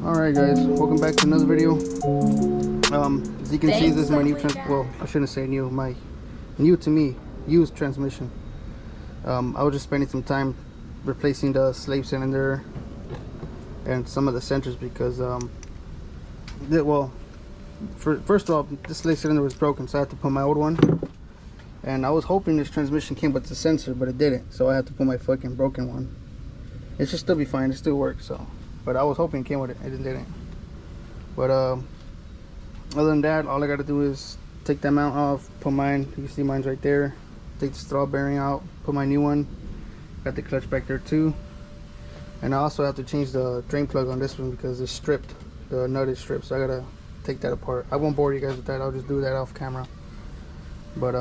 Alright guys, welcome back to another video. As you can see, this is my new well, I shouldn't say new, my new to me used transmission. I was just spending some time replacing the slave cylinder and some of the sensors because first of all, this slave cylinder was broken, so I had to put my old one, and I was hoping this transmission came with the sensor, but it didn't, so I had to put my fucking broken one. It should still be fine, it still works, so, but I was hoping it came with it, it didn't. But other than that, all I gotta do is take that mount off, put mine, you can see mine's right there, take the straw bearing out, put my new one, got the clutch back there too, and I also have to change the drain plug on this one because it's stripped, the nut is stripped, so I gotta take that apart. I won't bore you guys with that, I'll just do that off camera. But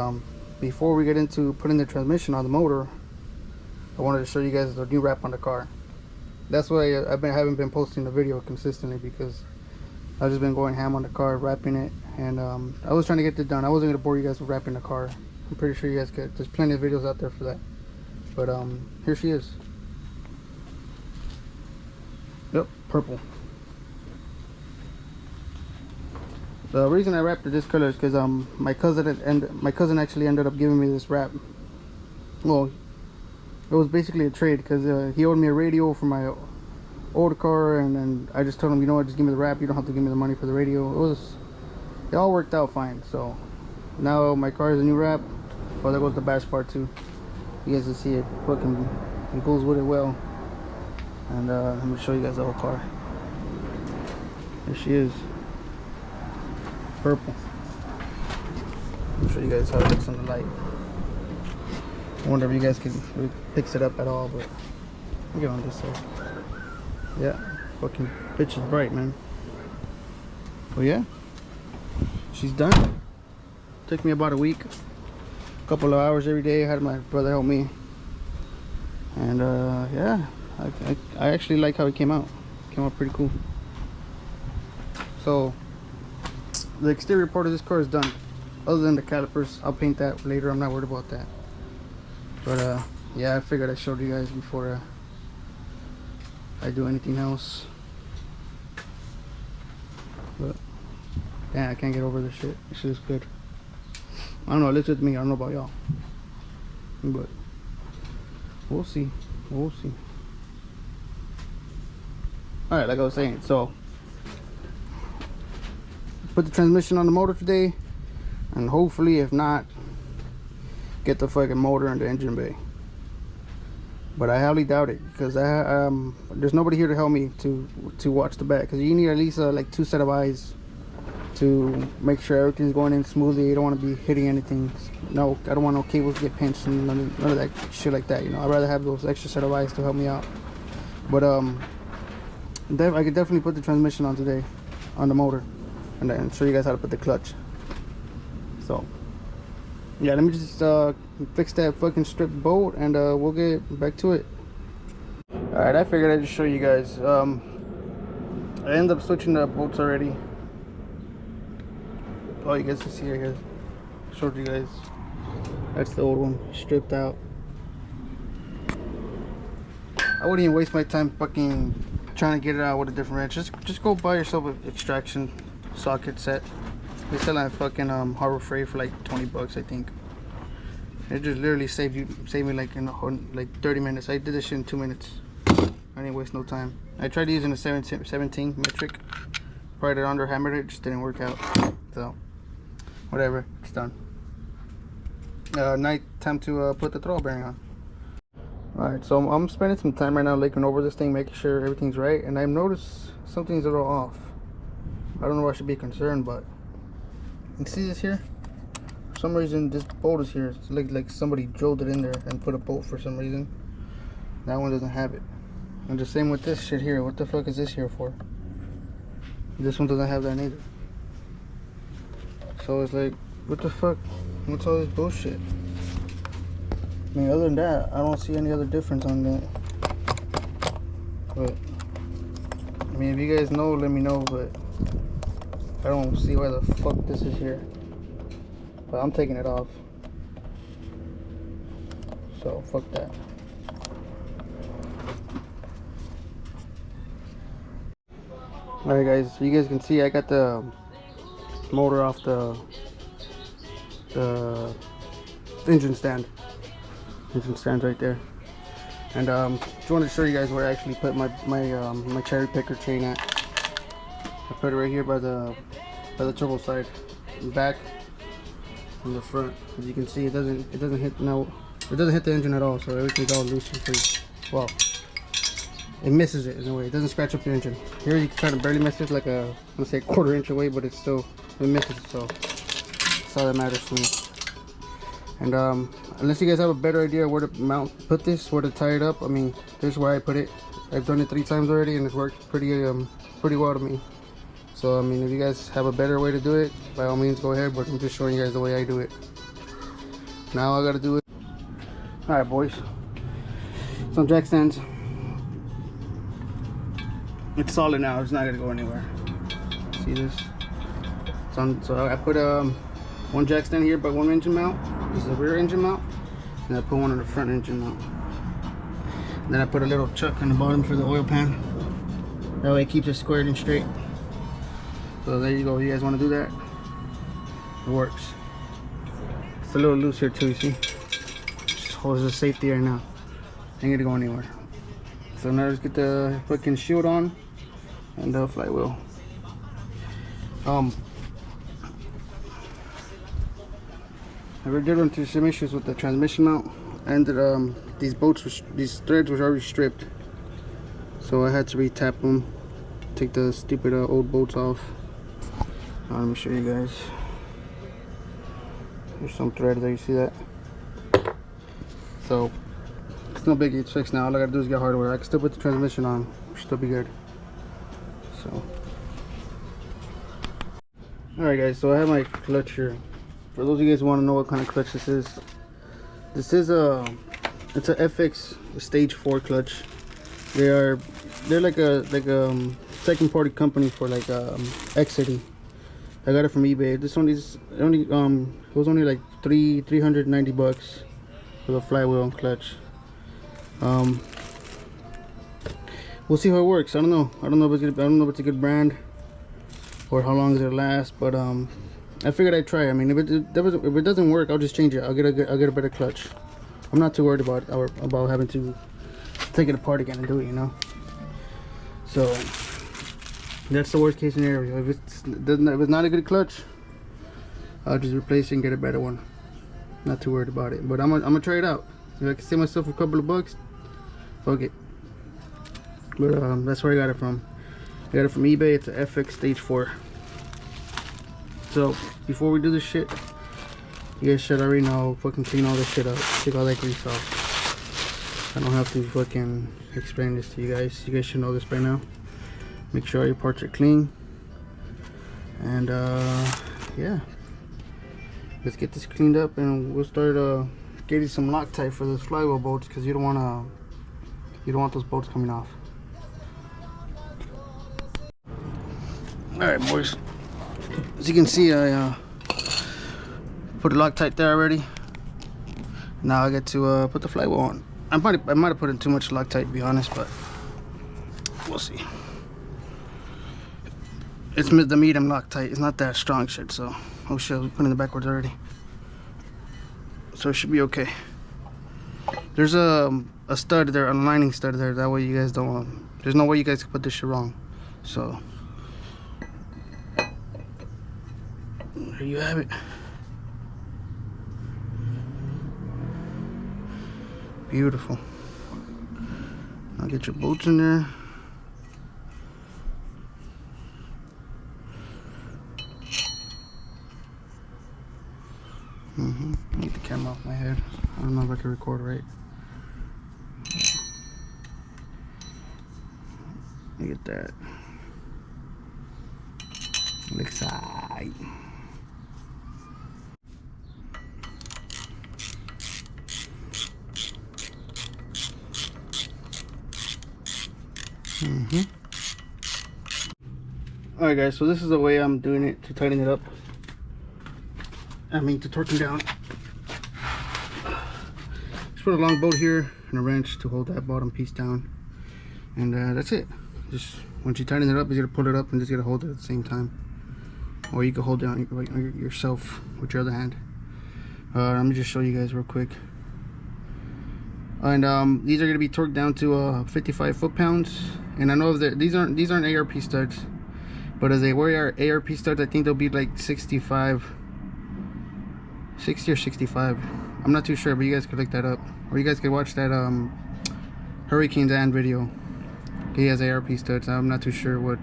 before we get into putting the transmission on the motor, I wanted to show you guys the new wrap on the car. That's why haven't been posting the video consistently, because I've just been going ham on the car, wrapping it, and I was trying to get it done. I wasn't gonna bore you guys with wrapping the car. I'm pretty sure you guys could. There's plenty of videos out there for that. But here she is. Yep, purple. The reason I wrapped it this color is because my cousin actually ended up giving me this wrap. Well, it was basically a trade because he owed me a radio for my old car, and then I just told him, you know what, just give me the wrap, you don't have to give me the money for the radio. It all worked out fine. So now my car is a new wrap. Oh, there goes the bash part too. You guys can see it fucking, it goes with it well. And let me show you guys the whole car. There she is, purple. I'll show you guys how it looks on the light. I wonder if you guys can fix it up at all, but I'll get on this side. Yeah, fucking bitch is bright, man. Well, yeah, she's done. Took me about a week, a couple of hours every day. I had my brother help me, and yeah, I actually like how it came out. Came out pretty cool. So the exterior part of this car is done. Other than the calipers, I'll paint that later. I'm not worried about that. But yeah, I figured I showed you guys before I do anything else. But yeah, I can't get over this shit. This shit is good. I don't know, it looks good to me. I don't know about y'all, but we'll see. We'll see. All right, like I was saying, so put the transmission on the motor today, and hopefully, if not, get the fucking motor in the engine bay. But I highly doubt it, because there's nobody here to help me to watch the back, because you need at least like 2 sets of eyes to make sure everything's going in smoothly. You don't want to be hitting anything. No, I don't want no cables to get pinched and none of that shit like that, you know. I'd rather have those extra set of eyes to help me out. But I could definitely put the transmission on today on the motor, and then show you guys how to put the clutch. So yeah, let me just fix that fucking strip bolt, and we'll get back to it. Alright, I figured I'd just show you guys. I ended up switching the bolts already. Oh, you guys can see right here. Showed you guys. That's the old one, stripped out. I wouldn't even waste my time fucking trying to get it out with a different wrench. Just go buy yourself an extraction socket set. They sell at fucking Harbor Freight for like 20 bucks, I think. It just literally saved me like like 30 minutes. I did this shit in 2 minutes. I didn't waste no time. I tried using a 17 metric. Tried it under, hammered it, just didn't work out. So whatever, it's done. Night time to put the throttle bearing on. Alright, so I'm spending some time right now looking over this thing, making sure everything's right, and I've noticed something's a little off. I don't know why I should be concerned, but you see this here? For some reason this bolt is here. It's like somebody drilled it in there and put a bolt for some reason. That one doesn't have it. And the same with this shit here. What the fuck is this here for? This one doesn't have that either. So it's like, what the fuck? What's all this bullshit? I mean, other than that, I don't see any other difference on that. But I mean, if you guys know, let me know. But I don't see why the fuck this is here. But I'm taking it off. So fuck that. Alright guys, so you guys can see I got the motor off the engine stand. Engine stand's right there. And just wanted to show you guys where I actually put my cherry picker chain at. I put it right here by the turbo side, back and the front. As you can see, it doesn't hit the engine at all, so everything's all loose and free. Well, it misses it in a way. It doesn't scratch up the engine. Here you can kind of barely miss it, like I'm gonna say a quarter inch away, but it misses it, so that's all that matters to me. And unless you guys have a better idea where to put this, where to tie it up, I mean, this is where I put it. I've done it 3 times already, and it's worked pretty well to me. So I mean, if you guys have a better way to do it, by all means go ahead, but I'm just showing you guys the way I do it. Now I gotta do it. All right, boys. Some jack stands. It's solid now. It's not gonna go anywhere. See this? So I put one jack stand here by one engine mount. This is the rear engine mount, and I put one on the front engine mount. And then I put a little chuck on the bottom for the oil pan. That way it keeps it squared and straight. So there you go. You guys want to do that? It works. It's a little loose here too. You see? Just holds the safety right now. Ain't gonna go anywhere. So now let's get the fucking shield on and the flywheel. I did run into some issues with the transmission mount, and these threads were already stripped, so I had to re-tap them, take the stupid old bolts off. Let me show you guys. There's some thread there, you see that? So it's no biggie, it's fixed now. All I gotta do is get hardware. I can still put the transmission on, should still be good. So alright guys, so I have my clutch here. For those of you guys who want to know what kind of clutch this is it's a FX stage 4 clutch. They're like a second party company for like X-City. I got it from eBay. This one is only it was only like $390 for the flywheel and clutch. We'll see how it works. I don't know if it's a good brand or how long does it last, but I figured I'd try. I mean, if it doesn't work, I'll just change it. I'll get a better clutch. I'm not too worried about having to take it apart again and do it, you know. So that's the worst case scenario. If it's not a good clutch, I'll just replace it and get a better one. Not too worried about it. But I'm gonna try it out. If I can save myself a couple of bucks, fuck it. But that's where I got it from. I got it from eBay. It's a FX Stage 4. So before we do this shit, you guys should already know, fucking clean all this shit up, take all that grease off. I don't have to fucking explain this to you guys. You guys should know this by now. Make sure all your parts are clean. And yeah, let's get this cleaned up and we'll start getting some Loctite for those flywheel bolts, because you don't want those bolts coming off. Alright boys, as you can see, I put a Loctite there already. Now I get to put the flywheel on. I might have put in too much Loctite, to be honest, but we'll see. It's the medium Loctite. It's not that strong shit, so oh shit, we put it in the backwards already. So it should be okay. There's a stud there, a lining stud there. That way you guys don't. There's no way you guys can put this shit wrong. So there you have it. Beautiful. Now get your bolts in there. Need the camera off my head. I don't know if I can record right. Look at that. Looks side. Alright guys, so this is the way I'm doing it to tighten it up. To torque them down. Just put a long bolt here and a wrench to hold that bottom piece down. And that's it. just once you tighten it up, you gotta pull it up and just gotta hold it at the same time, or you can hold it on yourself with your other hand. Let me just show you guys real quick. And these are gonna be torqued down to 55 foot-pounds. And I know that these aren't ARP studs, but as they were ARP studs, I think they'll be like 60 or 65. I'm not too sure, but you guys could look that up, or you guys could watch that Hurricane Dan video. He has ARP studs. I'm not too sure what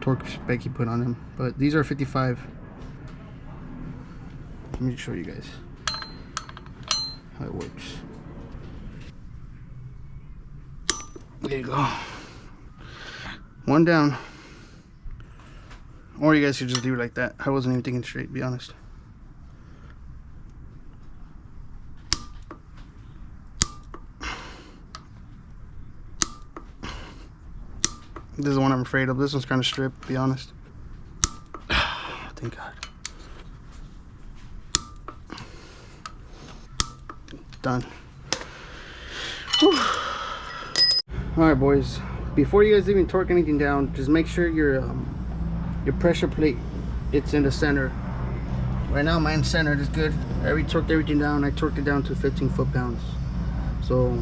torque spec he put on them, but these are 55. Let me show you guys how it works. There you go. One down. Or you guys could just do it like that. I wasn't even thinking straight, to be honest. This is the one I'm afraid of. This one's kind of stripped, to be honest. Thank God. Done. Whew. Alright, boys. Before you guys even torque anything down, just make sure your pressure plate, it's in the center. Right now mine's centered, is good. I already torqued everything down. I torqued it down to 15 foot-pounds. So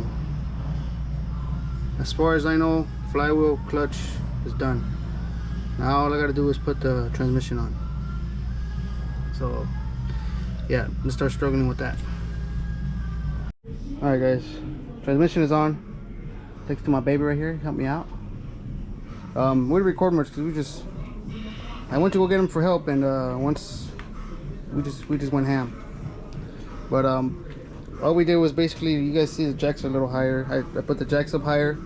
as far as I know, flywheel, clutch is done. Now all I gotta do is put the transmission on. So yeah, let's start struggling with that. Alright guys, transmission is on. Thanks to my baby right here, help me out. We record much because I went to go get him for help, and once we just went ham. But all we did was basically, you guys see the jacks are a little higher. I put the jacks up higher,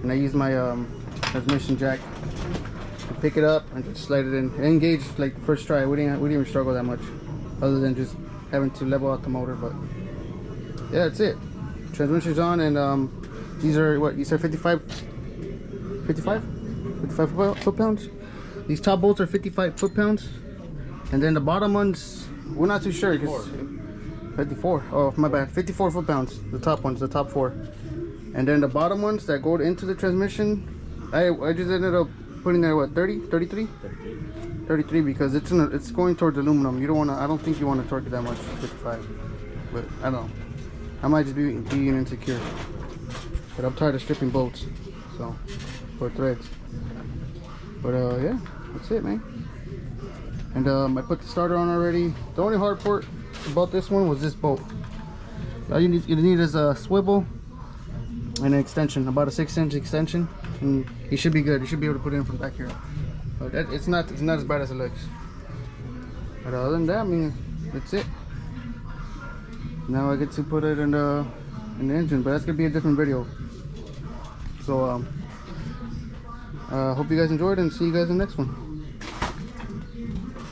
and I used my transmission jack to pick it up and just slide it in. It engaged like the first try. We didn't even struggle that much, other than just having to level out the motor. But yeah, that's it. Transmission's on, and these are what you said, 55 foot-pounds. These top bolts are 55 foot-pounds, and then the bottom ones, we're not too sure. 54. Oh my bad. 54 foot-pounds. The top ones, the top four, and then the bottom ones that go into the transmission, I just ended up putting there what, 33 because it's going towards aluminum. You don't want to. I don't think you want to torque it that much. 55, but I don't know. I might just be being insecure. But I'm tired of stripping bolts, so, or threads. But yeah, that's it, man. And I put the starter on already. The only hard part about this one was this bolt. All you need is a swivel and an extension, about a 6-inch extension, and you should be good. You should be able to put it in from back here. But it's not as bad as it looks. But other than that, I mean, that's it. Now I get to put it in the engine, but that's gonna be a different video. So hope you guys enjoyed, and see you guys in the next one.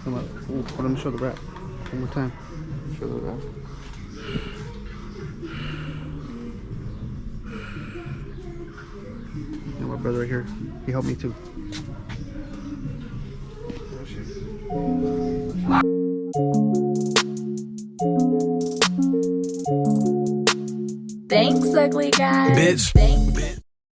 Let me show the wrap one more time. Show the wrap. And my brother right here, he helped me too. Thanks, ugly guy. Bitch. Thanks.